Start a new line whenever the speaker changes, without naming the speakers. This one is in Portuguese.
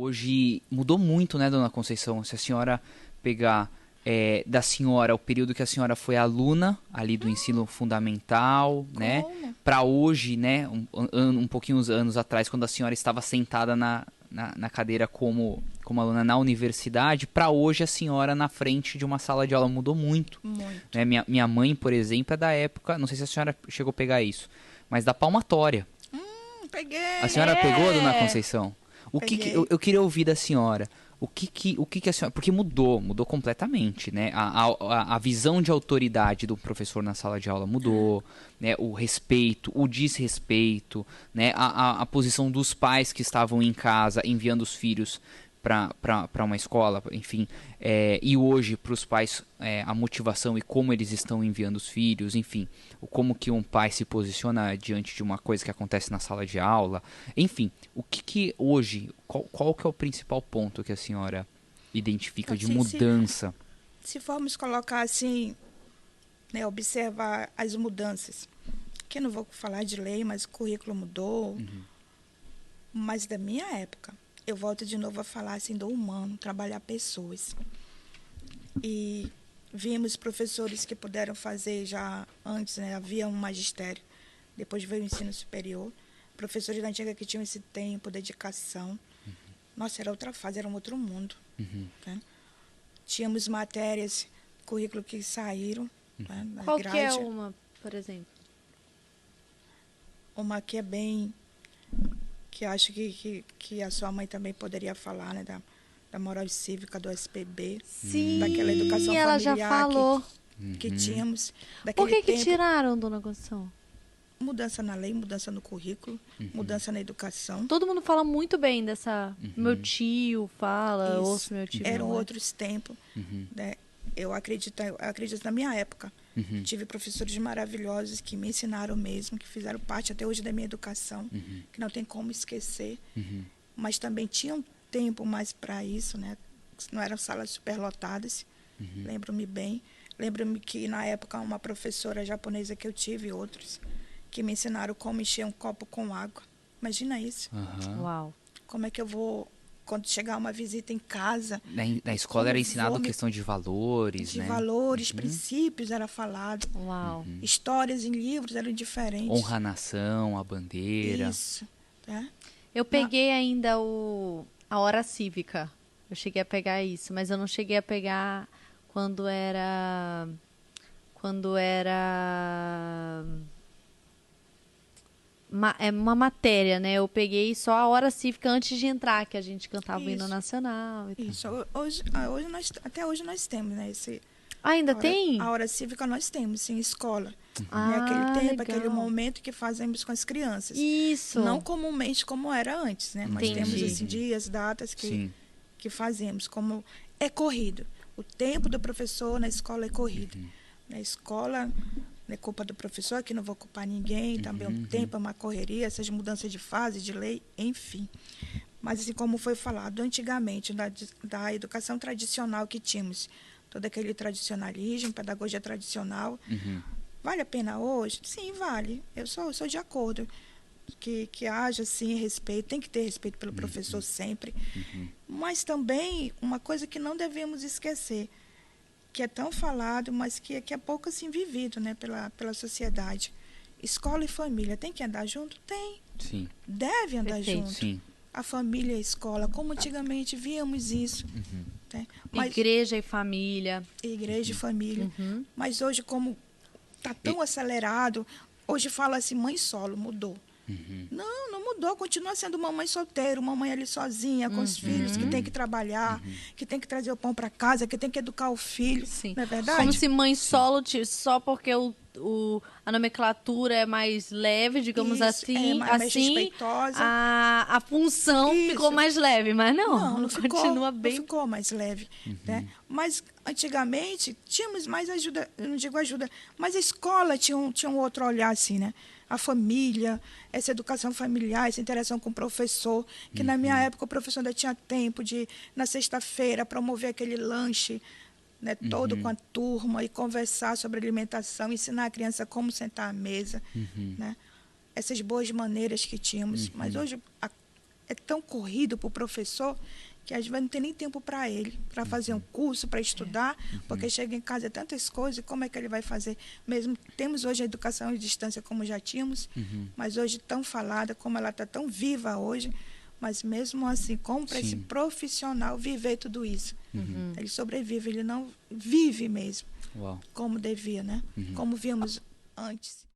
Hoje mudou muito, né, dona Conceição? Se a senhora pegar da senhora o período que a senhora foi aluna ali do ensino fundamental, né,
Como?
para hoje, né, um pouquinho uns anos atrás, quando a senhora estava sentada na cadeira como aluna na universidade, para hoje a senhora na frente de uma sala de aula mudou muito.
Muito.
Né? Minha mãe, por exemplo, é da época, não sei se a senhora chegou a pegar isso, mas da palmatória. A
Peguei.
senhora pegou, dona Conceição?
Peguei.
Eu queria ouvir da senhora. O que a senhora... Porque mudou completamente, né? A visão de autoridade do professor na sala de aula mudou, né? O respeito, o desrespeito, né? A posição dos pais que estavam em casa enviando os filhos para uma escola, enfim, e hoje para os pais a motivação e como eles estão enviando os filhos, enfim, como que um pai se posiciona diante de uma coisa que acontece na sala de aula, enfim, o que hoje, qual que é o principal ponto que a senhora identifica
Então,
de mudança?
se formos colocar assim, né, observar as mudanças, que eu não vou falar de lei, mas o currículo mudou, mas da minha época, eu volto de novo a falar assim do humano, trabalhar pessoas. E vimos professores que puderam fazer já antes, né, havia um magistério, depois veio o ensino superior, professores da antiga que tinham esse tempo, dedicação. Nossa, era outra fase, era um outro mundo. Né? Tínhamos matérias, currículo que saíram. Né, na
Qual
grade.
que é uma, por exemplo?
Uma que é bem... que acho que a sua mãe também poderia falar, né, da moral cívica do SPB,
Sim,
daquela educação
ela
familiar
já falou.
que tínhamos.
Por
Daquele
que
tempo,
tiraram, dona Conceição?
mudança na lei, mudança no currículo, mudança na educação.
Todo mundo fala muito bem dessa... Meu tio fala,
Isso.
ouço meu tio.
Eram
minha mãe.
outros tempos. Né? Eu acredito na minha época. Tive professores maravilhosos que me ensinaram mesmo, que fizeram parte até hoje da minha educação, que não tem como esquecer. Mas também tinham tempo mais para isso, né? Não eram salas superlotadas, lembro-me bem. Lembro-me que, na época, uma professora japonesa que eu tive, e outros, que me ensinaram como encher um copo com água. Imagina isso.
Uau.
Como é que eu vou, quando chegar uma visita em casa...
Na escola era
como
ensinado
vou me-
questão de valores,
de
né?
valores, princípios era falado.
Uau.
Histórias em livros eram diferentes.
Honra a nação, a bandeira.
Isso. Tá?
Eu peguei ainda a hora cívica. Eu cheguei a pegar isso, mas eu não cheguei a pegar quando era uma matéria, né? Eu peguei só a hora cívica antes de entrar, que a gente cantava o hino
Isso.
nacional e tal.
Isso. Até hoje nós temos, né?
Ainda tem?
A hora cívica nós temos em escola.
Ah,
É aquele tempo,
legal.
aquele momento que fazemos com as crianças.
Isso.
Não comumente como era antes, né? Mas
Entendi.
temos assim, dias, datas
Sim.
que fazemos. Como é corrido. O tempo do professor na escola é corrido. Na escola, não é culpa do professor, que não vou culpar ninguém. Também o tempo é uma correria, essas mudanças de fase, de lei, enfim. Mas assim como foi falado antigamente, da educação tradicional que tínhamos, todo aquele tradicionalismo, pedagogia tradicional, vale a pena hoje? Sim, vale. Eu sou de acordo. Que haja, sim, respeito. Tem que ter respeito pelo professor sempre. Mas também, uma coisa que não devemos esquecer, que é tão falado, mas que é pouco assim vivido, né, pela sociedade. Escola e família, tem que andar junto? Tem.
Sim.
Deve andar
Perfeito.
junto.
Sim.
A família e a escola, como antigamente víamos isso. Né? Mas,
Igreja e família.
igreja e família. Mas hoje, como está tão acelerado, hoje fala-se mãe solo, mudou. Não mudou, continua sendo mamãe solteira, mamãe ali sozinha, com os filhos, que tem que trabalhar, que tem que trazer o pão para casa, que tem que educar o filho.
Sim.
Não é verdade?
Como se mãe solo, só porque a nomenclatura é mais leve, digamos
Isso,
assim,
mais
assim
respeitosa.
a função
Isso.
ficou mais leve, mas não continua
não
bem.
ficou mais leve. Né? Mas, antigamente, tínhamos mais ajuda, eu não digo ajuda, mas a escola tinha um outro olhar, assim, né? A família, essa educação familiar, essa interação com o professor, que na minha época o professor ainda tinha tempo de, na sexta-feira, promover aquele lanche, né, todo com a turma, e conversar sobre alimentação, ensinar a criança como sentar à mesa, né? Essas boas maneiras que tínhamos. Mas hoje é tão corrido para o professor que às vezes não tem nem tempo para ele, para fazer um curso, para estudar, porque chega em casa tantas coisas, e como é que ele vai fazer? Mesmo temos hoje a educação à distância como já tínhamos, mas hoje tão falada, como ela está tão viva hoje, mas mesmo assim, como para esse profissional viver tudo isso? Ele sobrevive, ele não vive mesmo, como devia, né? Como víamos antes.